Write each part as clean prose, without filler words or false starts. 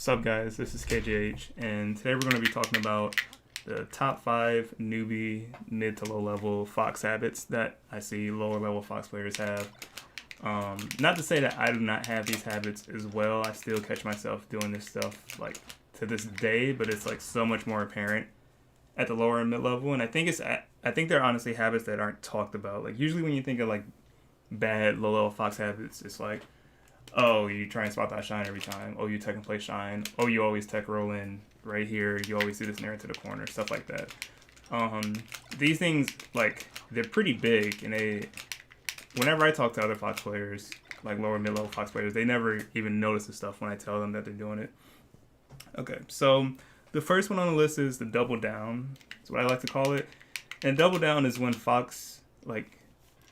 What's up, guys? This is KJH, and today we're going to be talking about the top 5 newbie, mid to low level Fox habits that I see lower level Fox players have. Not to say that I do not have these habits as well. I still catch myself doing this stuff like to this day, but it's like so much more apparent at the lower and mid level. And I think they're honestly habits that aren't talked about. Like usually when you think of like bad low level Fox habits, it's like, oh, you try and spot that shine every time. Oh, you tech and play shine. Oh, you always tech roll in right here. You always do this snare into the corner. Stuff like that. These things, like, they're pretty big. And whenever I talk to other Fox players, like lower mid-level Fox players, they never even notice the stuff when I tell them that they're doing it. Okay, so the first one on the list is the double down. That's what I like to call it. And double down is when Fox, like,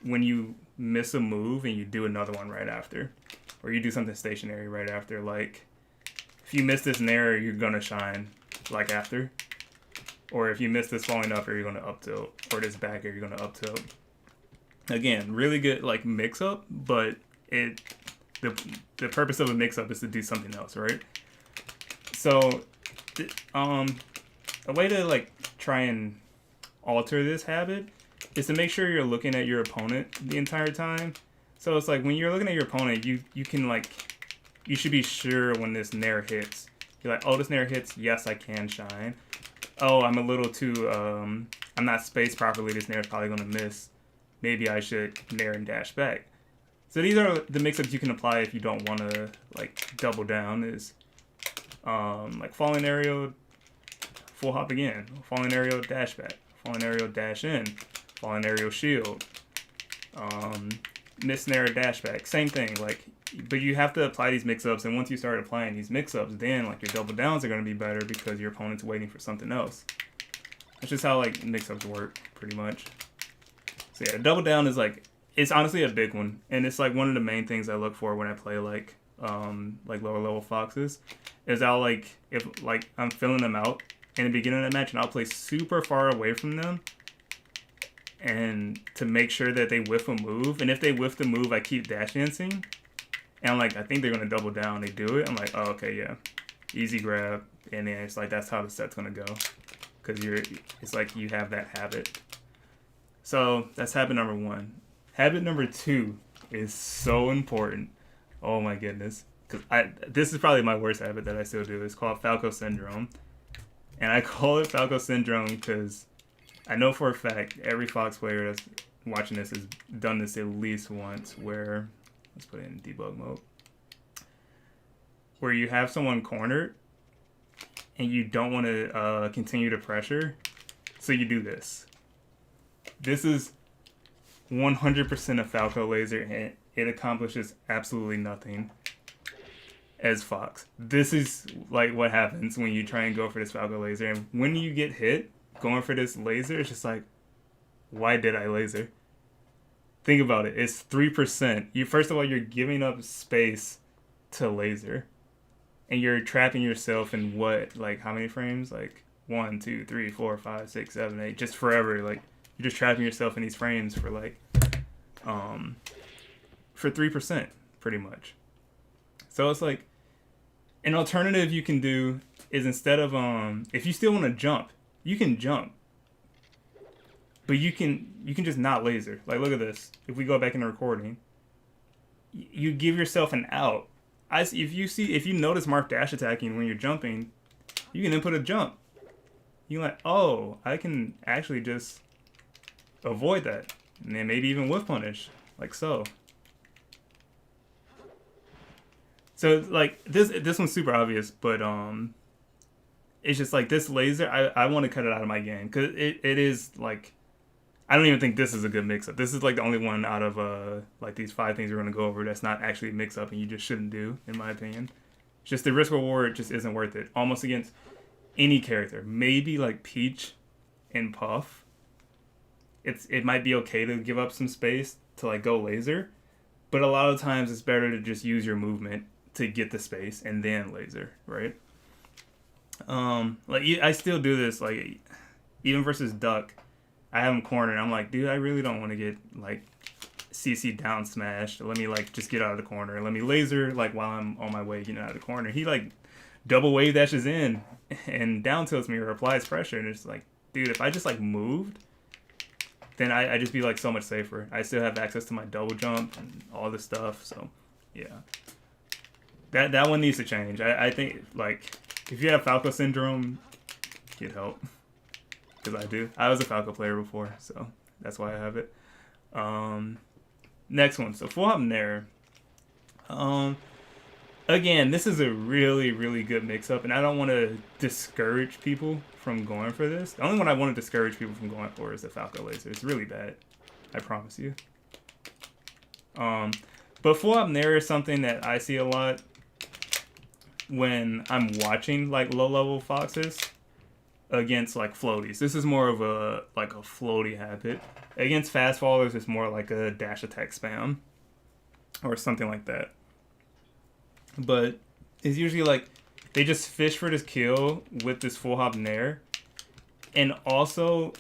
when you miss a move and you do another one right after. Or you do something stationary right after. Like, if you miss this nair, you're going to shine, like, after. Or if you miss this falling up air, you're going to up tilt. Or this back air, you're going to up tilt. Again, really good, like, mix-up, but the purpose of a mix-up is to do something else, right? So, a way to, like, try and alter this habit is to make sure you're looking at your opponent the entire time. So it's like when you're looking at your opponent, you can like, you should be sure when this nair hits. You're like, oh, this nair hits. Yes, I can shine. Oh, I'm a little too, I'm not spaced properly. This nair is probably going to miss. Maybe I should nair and dash back. So these are the mix-ups you can apply if you don't want to like double down is like falling aerial, full hop again. Falling aerial, dash back. Falling aerial, dash in. Falling aerial, shield. Miss snare dash back, same thing. Like, but you have to apply these mix-ups, and once you start applying these mix-ups, then like your double downs are going to be better because your opponent's waiting for something else. That's just how like mix-ups work, pretty much. So yeah, double down is like, it's honestly a big one, and it's like one of the main things I look for when I play like lower level Foxes. Is I'll like, if like I'm filling them out in the beginning of the match, and I'll play super far away from them. And to make sure that they whiff a move. And if they whiff the move, I keep dash dancing. And I'm like, I think they're going to double down. They do it. I'm like, oh, okay, yeah. Easy grab. And then it's like, that's how the set's going to go. Because it's like you have that habit. So that's habit number 1. Habit number 2 is so important. Oh my goodness. Because this is probably my worst habit that I still do. It's called Falco Syndrome. And I call it Falco Syndrome because I know for a fact every Fox player that's watching this has done this at least once where, let's put it in debug mode, where you have someone cornered and you don't want to continue to pressure, so you do this. This is 100% a Falco laser and it accomplishes absolutely nothing as Fox. This is like what happens when you try and go for this Falco laser, and when you get hit going for this laser, it's just like, why did I laser? Think about it. It's 3%. First of all, you're giving up space to laser, and you're trapping yourself in what, like how many frames? Like 1, 2, 3, 4, 5, 6, 7, 8, just forever. Like you're just trapping yourself in these frames for like, for 3%, pretty much. So it's like, an alternative you can do is instead of if you still want to jump, you can jump, but you can just not laser. Like, look at this. If we go back in the recording, you give yourself an out. If you notice Mark dash attacking when you're jumping, you can input a jump. You're like, oh, I can actually just avoid that, and then maybe even whiff punish, like so. So like this one's super obvious, but it's just like this laser, I want to cut it out of my game because it is like, I don't even think this is a good mix-up. This is like the only one out of like these 5 things we're going to go over that's not actually a mix-up and you just shouldn't do, in my opinion. It's just the risk reward just isn't worth it. Almost against any character. Maybe like Peach and Puff. It might be okay to give up some space to like go laser, but a lot of times it's better to just use your movement to get the space and then laser, right? Like I still do this, like even versus Duck, I have him cornered. I'm like, dude, I really don't want to get like CC down smashed. Let me like just get out of the corner. Let me laser like while I'm on my way getting out of the corner. He like double wave dashes in and down tilts me or applies pressure, and it's like, dude, if I just like moved, then I just be like so much safer. I still have access to my double jump and all this stuff. So yeah, that one needs to change. I think like if you have Falco syndrome, get help, because I do. I was a Falco player before, so that's why I have it. Next one, so full hop Nair. Again, this is a really, really good mix-up, and I don't want to discourage people from going for this. The only one I want to discourage people from going for is the Falco Laser. It's really bad. I promise you. But full hop Nair is something that I see a lot when I'm watching, like, low-level foxes against, like, floaties. This is more of a, like, a floaty habit. Against fast fallers, it's more like a dash attack spam or something like that. But it's usually like they just fish for this kill with this full hop Nair. And also,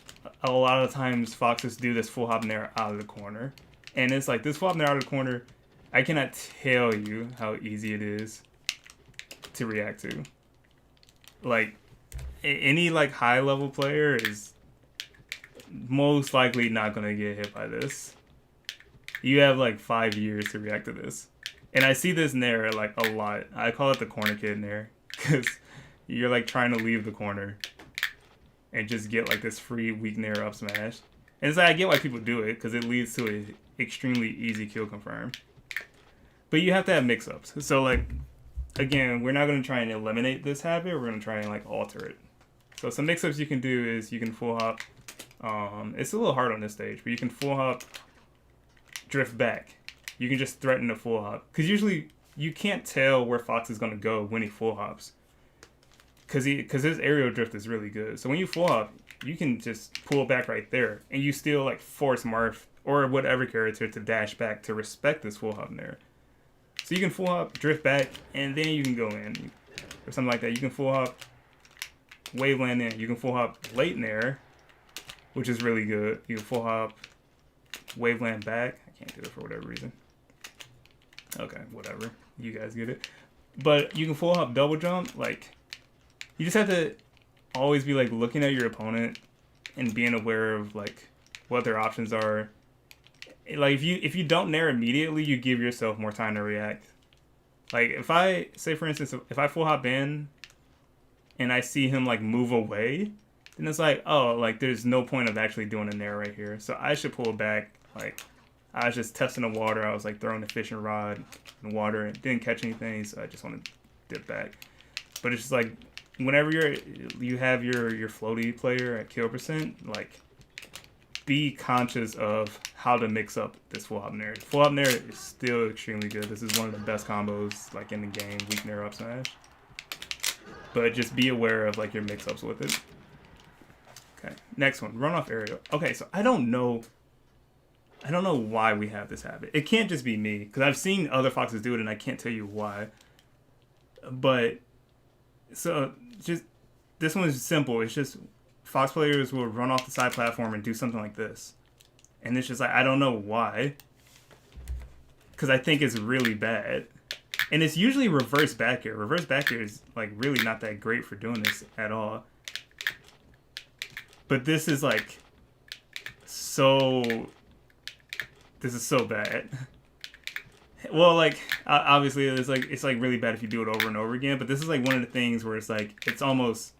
a lot of times foxes do this full hop Nair out of the corner. And it's like this full hop Nair out of the corner, I cannot tell you how easy it is to react to. Like, any like high level player is most likely not going to get hit by this. You have like 5 years to react to this. And I see this Nair like a lot. I call it the corner kid Nair, because you're like trying to leave the corner and just get like this free weak Nair up smash. And it's like I get why people do it, because it leads to an extremely easy kill confirm. But you have to have mix-ups. So like, again, we're not going to try and eliminate this habit. We're going to try and like alter it. So some mix-ups you can do is you can full hop. It's a little hard on this stage, but you can full hop, drift back. You can just threaten a full hop. Because usually you can't tell where Fox is going to go when he full hops. Because his aerial drift is really good. So when you full hop, you can just pull back right there. And you still like force Marth or whatever character to dash back to respect this full hop Nair. So you can full hop, drift back, and then you can go in. Or something like that. You can full hop, wave land in. You can full hop late Nair, which is really good. You can full hop, wave land back. I can't do it for whatever reason. Okay, whatever. You guys get it. But you can full hop double jump. Like, you just have to always be like looking at your opponent and being aware of like what their options are. Like if you don't Nair immediately, you give yourself more time to react. Like if I say for instance, if I full hop in and I see him like move away, then it's like, oh, like there's no point of actually doing a Nair right here. So I should pull back. Like I was just testing the water. I was like throwing the fishing rod in water and didn't catch anything, so I just want to dip back. But it's just like whenever you have your floaty player at kill percent, like be conscious of how to mix up this full hop Nair. Full hop Nair is still extremely good. This is one of the best combos like in the game, weak Nair up smash. But just be aware of like your mix ups with it. Okay, next one, run off aerial. Okay, so I don't know why we have this habit. It can't just be me, because I've seen other foxes do it and I can't tell you why. But so just this one is simple. It's just fox players will run off the side platform and do something like this. And it's just like, I don't know why, because I think it's really bad. And it's usually reverse back air. Reverse back air is like really not that great for doing this at all. But this is like this is so bad. Well, like obviously it's like really bad if you do it over and over again, but this is like one of the things where it's like it's almost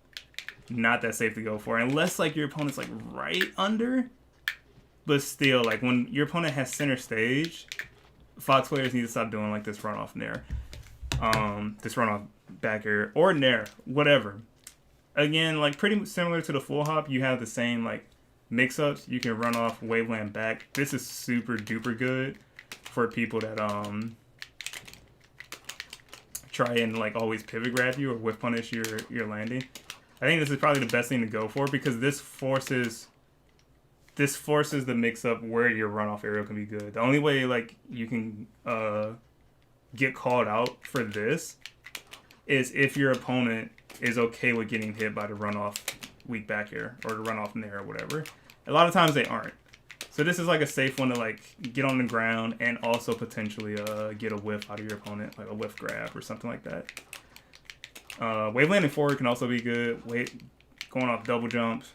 not that safe to go for unless like your opponent's like right under. But still, like when your opponent has center stage, fox players need to stop doing like this run off Nair, this run off back air or Nair, whatever. Again, like pretty similar to the full hop, you have the same like mix-ups. You can run off waveland back. This is super duper good for people that try and like always pivot grab you or whiff punish your landing. I think this is probably the best thing to go for, because this forces the mix-up where your runoff aerial can be good. The only way like you can get called out for this is if your opponent is okay with getting hit by the runoff weak back air or the runoff Nair or whatever. A lot of times they aren't. So this is like a safe one to like get on the ground and also potentially get a whiff out of your opponent, like a whiff grab or something like that. Wave landing forward can also be good. Going off double jumps.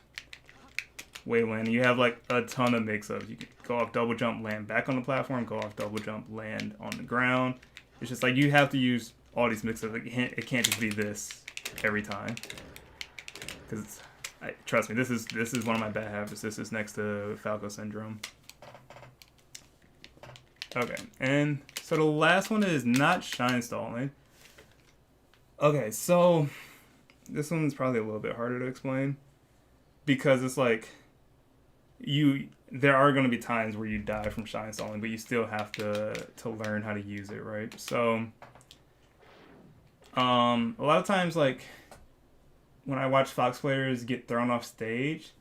Wave landing. You have like a ton of mix-ups. You can go off double jump, land back on the platform. Go off double jump, land on the ground. It's just like you have to use all these mix-ups. It can't just be this every time. Because trust me, this is one of my bad habits. This is next to Falco syndrome. Okay, and so the last one is not shine stalling. Okay, so this one's probably a little bit harder to explain because it's like there are going to be times where you die from shine stalling, but you still have to learn how to use it, right? So a lot of times, like when I watch Fox players get thrown off stage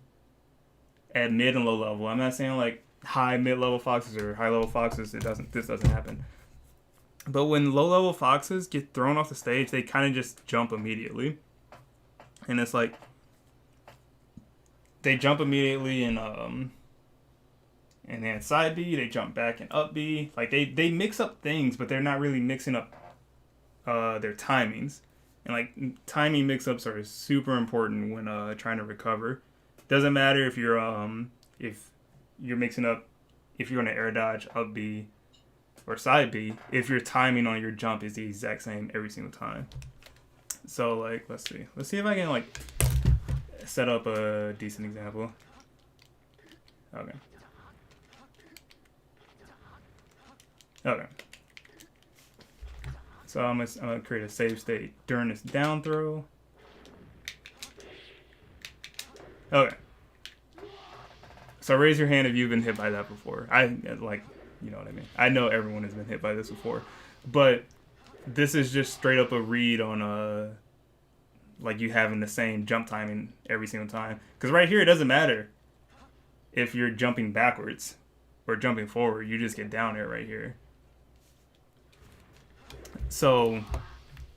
at mid and low level, I'm not saying like high mid-level foxes or high-level foxes, this doesn't happen. But when low-level foxes get thrown off the stage, they kind of just jump immediately. And it's like they jump immediately and then side B, they jump back and up B. Like they mix up things, but they're not really mixing up their timings. And like timing mix-ups are super important when trying to recover. Doesn't matter if you're mixing up, if you're on an air dodge, up B, or side B, if your timing on your jump is the exact same every single time. So, like, let's see if I can, like, set up a decent example. Okay. So I'm gonna create a save state during this down throw. Okay. So raise your hand if you've been hit by that before. You know what I mean. I know everyone has been hit by this before, but this is just straight up a read on like you having the same jump timing every single time. Because right here it doesn't matter if you're jumping backwards or jumping forward. You just get down there right here. So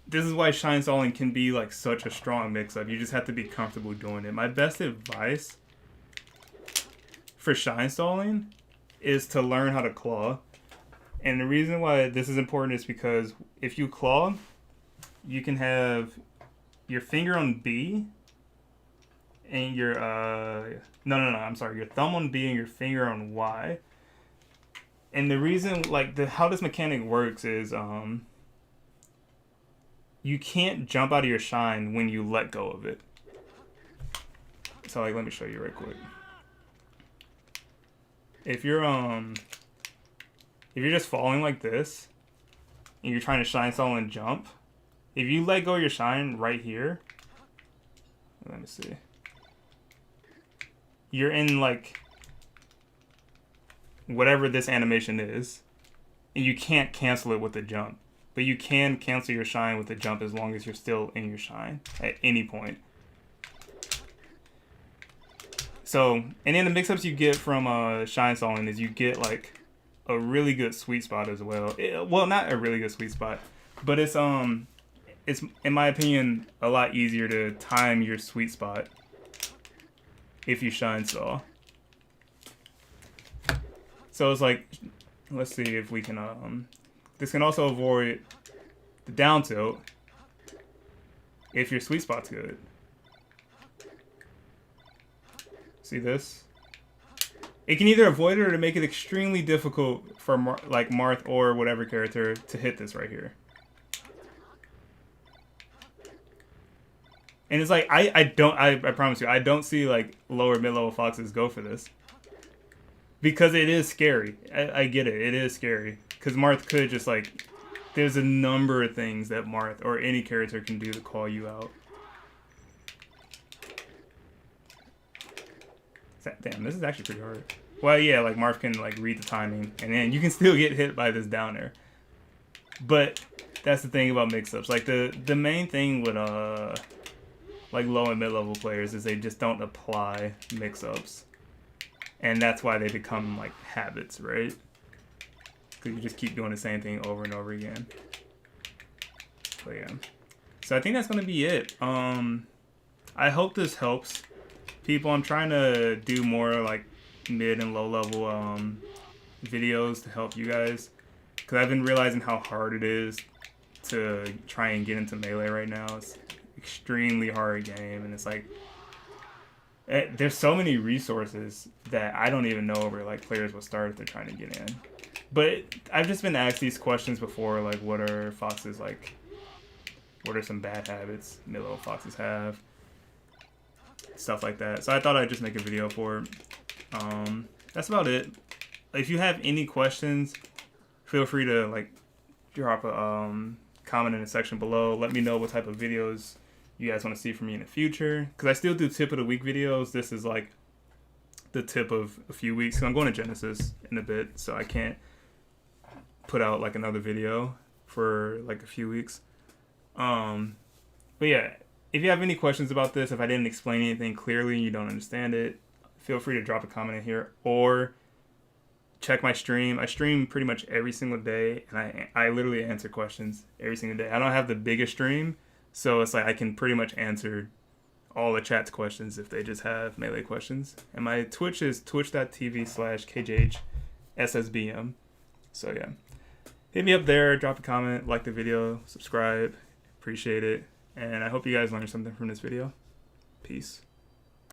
this is why shine stalling can be like such a strong mix-up. You just have to be comfortable doing it. My best advice for shine stalling is to learn how to claw. And the reason why this is important is because if you claw, you can have your finger on B and your your thumb on B and your finger on Y. And the reason, like, how this mechanic works is you can't jump out of your shine when you let go of it. So, like, let me show you right quick. If you're just falling like this and you're trying to shine stall and jump, if you let go of your shine right here, let me see. You're in like whatever this animation is, and you can't cancel it with a jump. But you can cancel your shine with a jump as long as you're still in your shine at any point. So, and then the mix-ups you get from shine stalling is you get like a really good sweet spot as well. Well, not a really good sweet spot, but it's in my opinion a lot easier to time your sweet spot if you shine stall. So it's like, let's see if we can this can also avoid the down tilt if your sweet spot's good. See this? It can either avoid it or to make it extremely difficult for Marth or whatever character to hit this right here. And it's like, I promise you, I don't see like lower mid-level foxes go for this. Because it is scary. I get it. It is scary. Because Marth could just like, there's a number of things that Marth or any character can do to call you out. Damn, this is actually pretty hard. Well, yeah, like Marth can like read the timing, and then you can still get hit by this down air. But that's the thing about mix-ups. Like the main thing with like low and mid-level players is they just don't apply mix-ups, and that's why they become like habits, right? Because you just keep doing the same thing over and over again. But yeah, so I think that's gonna be it. I hope this helps people. I'm trying to do more like mid and low level videos to help you guys, because I've been realizing how hard it is to try and get into melee right now. extremely hard game, and it's like there's so many resources that I don't even know where like players will start if they're trying to get in. But I've just been asked these questions before, like what are foxes like? What are some bad habits mid-level foxes have? Stuff like that. So I thought I'd just make a video for it. That's about it. If you have any questions, feel free to like drop a comment in the section below. Let me know what type of videos you guys want to see from me in the future, because I still do tip of the week videos. This is like the tip of a few weeks. I'm going to Genesis in a bit, so I can't put out like another video for like a few weeks. But yeah, if you have any questions about this, if I didn't explain anything clearly and you don't understand it, feel free to drop a comment in here or check my stream. I stream pretty much every single day, and I literally answer questions every single day. I don't have the biggest stream, so it's like I can pretty much answer all the chat's questions if they just have melee questions. And my Twitch is twitch.tv/KJH SSBM. So yeah, hit me up there, drop a comment, like the video, subscribe. Appreciate it. And I hope you guys learned something from this video. Peace.